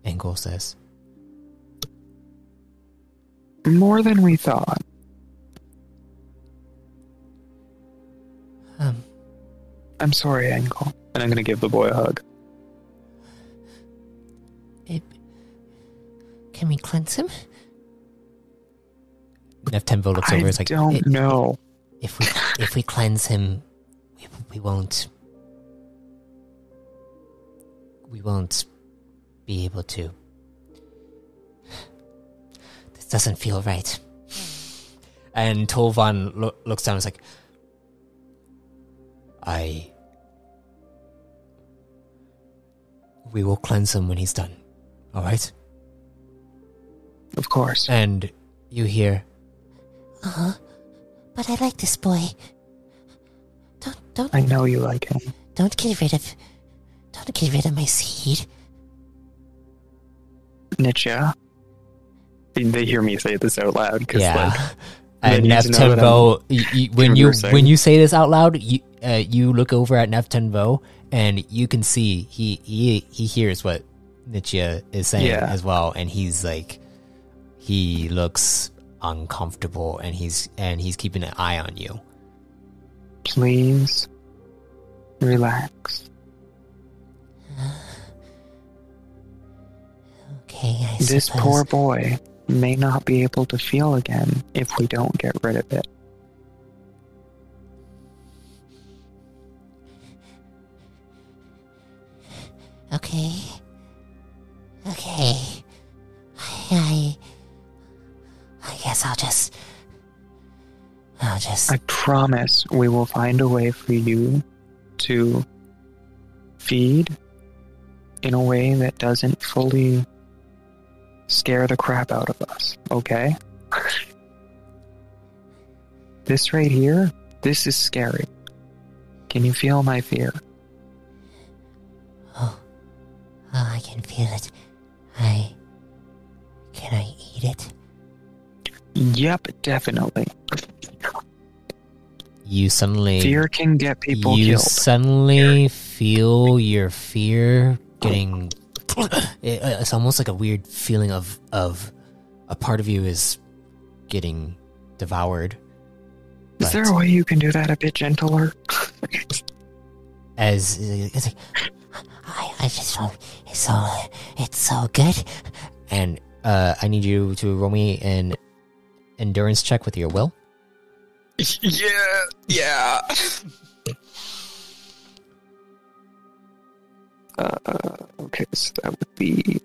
Angle says, more than we thought. I'm sorry, Angle. And I'm gonna give the boy a hug. Can we cleanse him? Neftemvo looks over. It's like, I don't know. If we cleanse him, we won't be able to. This doesn't feel right. And Tolvan looks down and is like, we will cleanse him when he's done. All right? Of course. And you hear, But I like this boy. Don't. I know you like him. Don't get rid of my seed. Nietzsche. They hear me say this out loud. yeah. That needs to know that Neftenvo, when conversing. you say this out loud, you look over at Neftenvo and you can see he hears what Nietzsche is saying Yeah. as well, and he's like, he looks uncomfortable, and he's keeping an eye on you. Please relax. Okay, I This suppose. poor boy may not be able to feel again if we don't get rid of it. Okay. Okay. I guess I'll just. I promise we will find a way for you to feed in a way that doesn't fully scare the crap out of us, okay? This right here, this is scary. Can you feel my fear? Oh, I can feel it. Can I eat it? Yep, definitely. You suddenly Fear can get people you killed. suddenly feel your fear getting. It's almost like a weird feeling of a part of you is getting devoured. Is there a way you can do that a bit gentler? As it's like, I just don't. It's so good. and I need you to roll me an endurance check with your will. Yeah. Okay, so that would be...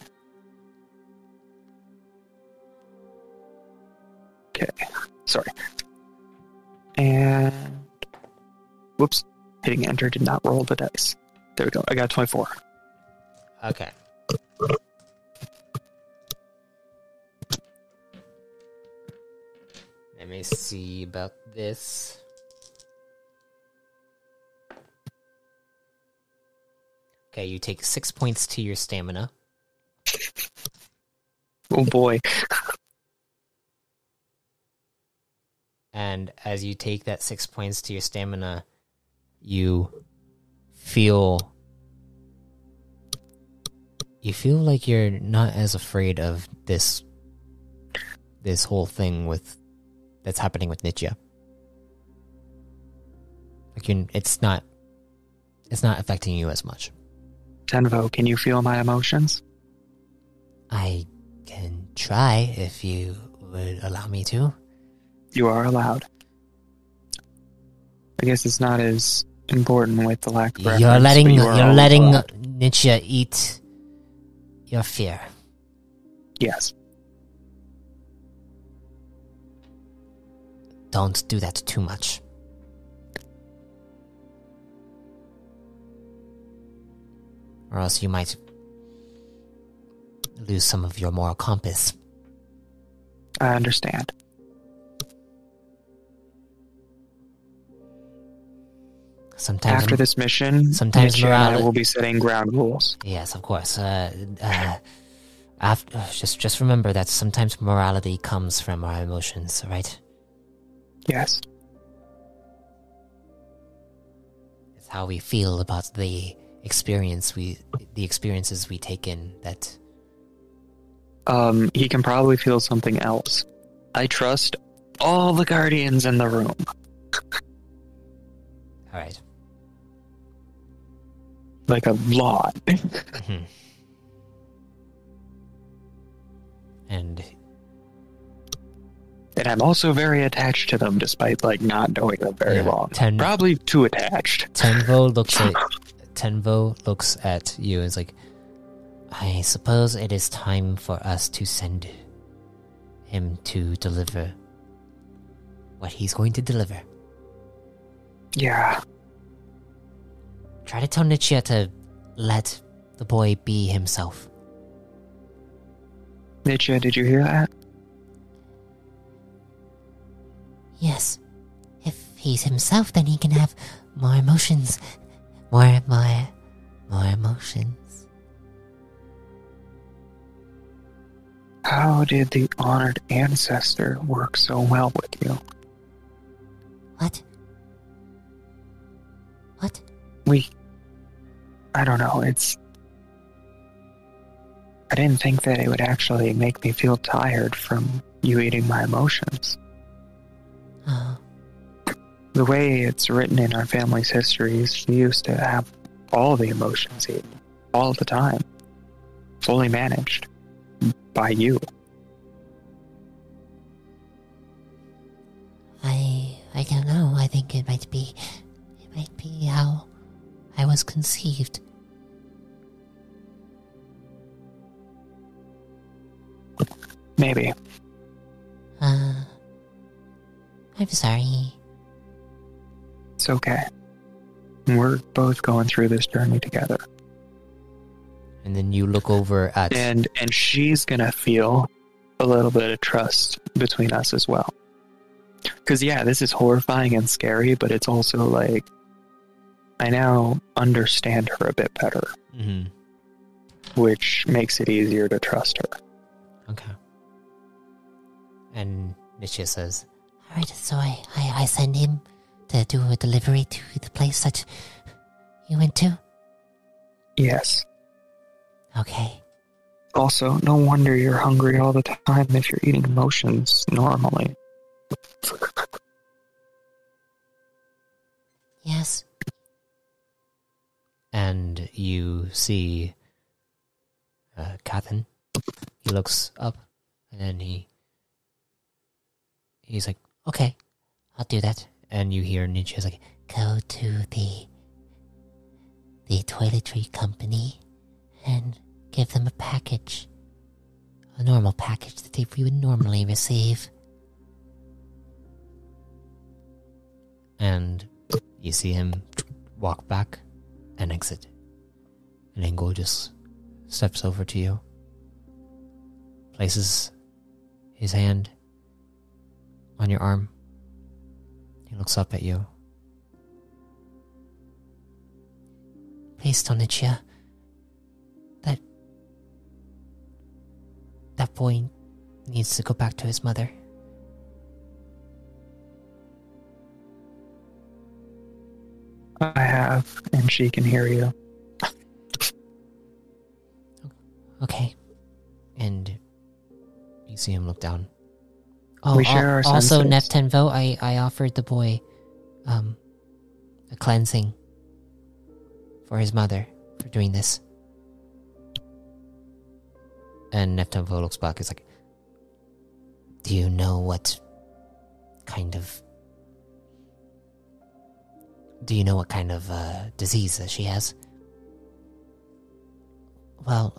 Okay, sorry. And... Whoops, hitting enter did not roll the dice. There we go, I got 24. Okay. Let me see about this. Okay, you take 6 points to your stamina. Oh boy. And as you take that 6 points to your stamina, you feel like you're not as afraid of this whole thing that's happening with Nietzsche. Like it's not affecting you as much. Tenvo, can you feel my emotions? I can try if you would allow me to. You are allowed. I guess it's not as important with the lack of You're reference, letting but you are you're always letting allowed. Nietzsche eat your fear. Yes. Don't do that too much. Or else you might lose some of your moral compass. I understand. Sometimes After this mission, sometimes Nietzsche and I morality- will be setting ground rules. Yes, of course. Just remember that sometimes morality comes from our emotions, right? Yes. It's how we feel about the experiences we take in that. He can probably feel something else. I trust all the guardians in the room. All right. Like a lot. Mhm. And And I'm also very attached to them, despite like not knowing them very Yeah, long. 10 Probably too attached. Tenvo looks at you and is like, I suppose it is time for us to send him to deliver what he's going to deliver. Yeah. Try to tell Nietzsche to let the boy be himself. Nietzsche, did you hear that? Yes. If he's himself, then he can have more emotions. More emotions. How did the honored ancestor work so well with you? What? What? I don't know, I didn't think that it would actually make me feel tired from you eating my emotions. Oh, The way it's written in our family's history is she used to have all the emotions eaten, all the time, fully managed by you. I don't know. I think it might be how I was conceived. Maybe. I'm sorry. It's okay. We're both going through this journey together. And then you look over at... And she's gonna feel a little bit of trust between us as well. Because, yeah, this is horrifying and scary, but it's also like, I now understand her a bit better, Mhm. which makes it easier to trust her. Okay. And Nietzsche says, Alright, so I send him to do a delivery to the place that you went to? Yes. Okay. Also, no wonder you're hungry all the time if you're eating emotions normally. Yes. and you see Cathan. He looks up, and then he's like, okay, I'll do that. And you hear Nietzsche's like, Go to the toiletry company and give them a package. A normal package that we would normally receive. and you see him walk back and exit. And Engel just steps over to you, places his hand on your arm. He looks up at you. Please, Tonichia. That boy needs to go back to his mother. I have, and she can hear you. Okay. And you see him look down. Oh, We share our also, senses. Neptenvo, I offered the boy a cleansing for his mother for doing this. And Neptunvo looks back. He's like, Do you know what kind of disease that she has? Well,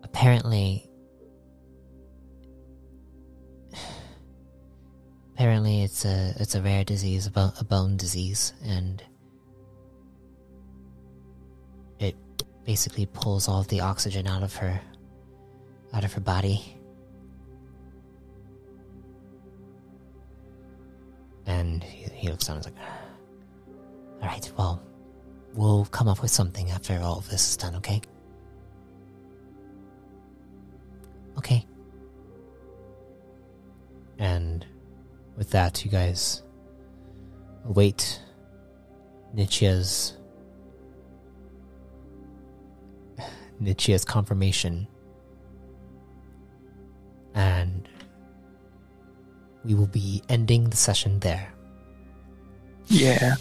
apparently it's a rare disease, a bone disease, and it basically pulls all of the oxygen out of her body. and he looks down and is like, Alright, well, we'll come up with something after all of this is done, okay? Okay. and with that, you guys await Nietzsche's confirmation, and we will be ending the session there. Yeah.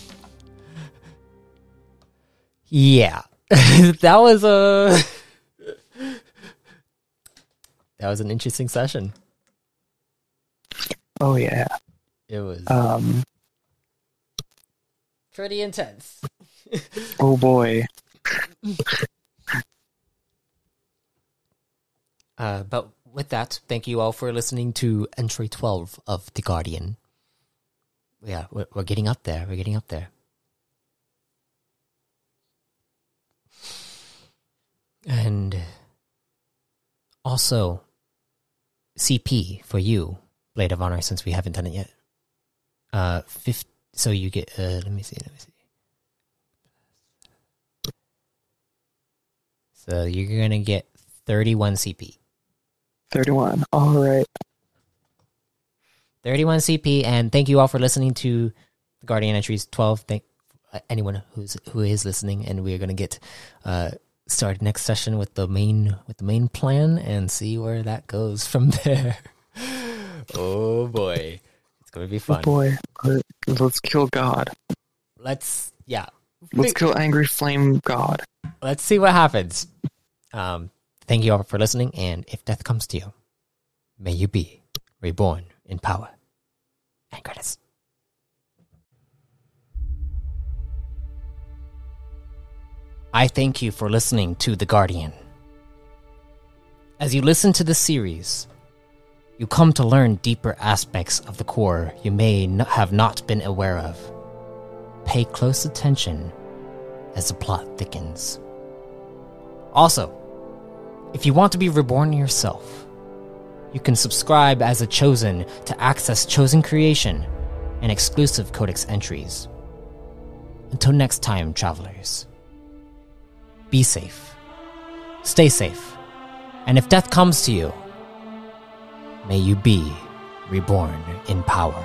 Yeah. that was an interesting session. Oh, yeah. It was Pretty intense. Oh, boy. But with that, thank you all for listening to Entry 12 of The Guardian. Yeah, we're getting up there. We're getting up there. And also, CP for you, Blade of Honor, since we haven't done it yet. So you get, let me see. So you're gonna get 31 CP. 31. All right. 31 CP, and thank you all for listening to the Guardian Entries 12. Thank anyone who is listening, and we are going to get started next session with the main plan and see where that goes from there. Oh boy, it's going to be fun. Oh boy, let's kill God. Let's kill Angry Flame God. Let's see what happens. Thank you all for listening, and if death comes to you, may you be reborn in power. And credits. I thank you for listening to The Guardian. As you listen to this series, you come to learn deeper aspects of the core you may have not been aware of. Pay close attention as the plot thickens. Also, if you want to be reborn yourself, you can subscribe as a Chosen to access Chosen creation and exclusive Codex entries. Until next time, travelers, be safe, stay safe, and if death comes to you, may you be reborn in power.